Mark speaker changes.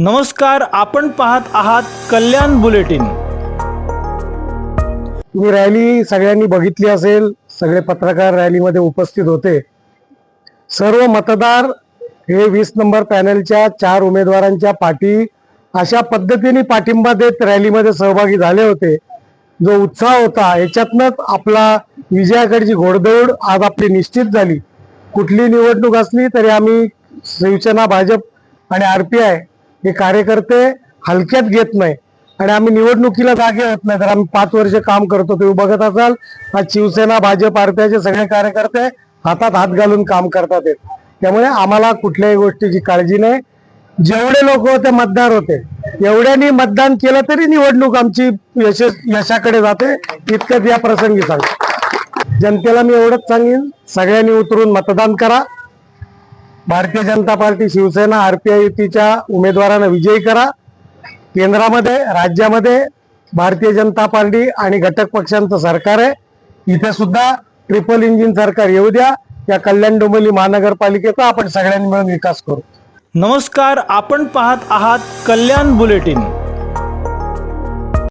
Speaker 1: नमस्कार, आपण पाहत आहात कल्याण बुलेटिन।
Speaker 2: तुम्ही रॅली सगळ्यांनी बघितली असेल, सगळे पत्रकार रॅलीमध्ये उपस्थित होते। सर्व मतदार हे 20 नंबर पॅनलच्या 4 उमेदवारांच्या पाठी अशा पद्धतीने पाठिंबा देत रॅलीमध्ये सहभागी झाले होते। जो उत्साह होता याच्यातनच आपला विजयाकडची घोडदौड आज आपली निश्चित झाली। कुठली निवडणूक असली तरी आम्ही शिवसेना, भाजप आणि आरपीआय हे कार्यकर्ते हलक्यात घेत नाही आणि आम्ही निवडणुकीला जागे होत नाही। तर आम्ही 5 वर्ष काम करतो। तुम्ही बघत असाल आज शिवसेना, भाजप, आरपीआयचे सगळे कार्यकर्ते हातात हात घालून काम करतात। त्यामुळे आम्हाला कुठल्याही गोष्टीची काळजी नाही। जेवढे लोक होते मतदार होते एवढ्यांनी मतदान केलं तरी निवडणूक आमची यशाकडे जाते। इतकंच या प्रसंगी सांगतो। जनतेला मी एवढंच सांगेन, सगळ्यांनी उतरून मतदान करा। भारतीय जनता पार्टी, शिवसेना, आरपीआय युतीच्या उमेदवारांना विजयी करा। केंद्रामध्ये, राज्यामध्ये भारतीय जनता पार्टी आणि घटक पक्षांचं सरकार आहे। इथे सुद्धा ट्रिपल इंजिन सरकार येऊ द्या। या कल्याण डोंबिवली महानगरपालिकेचा आपण सगळ्यांनी मिळून विकास करू।
Speaker 1: नमस्कार, आपण पाहत आहात कल्याण बुलेटिन।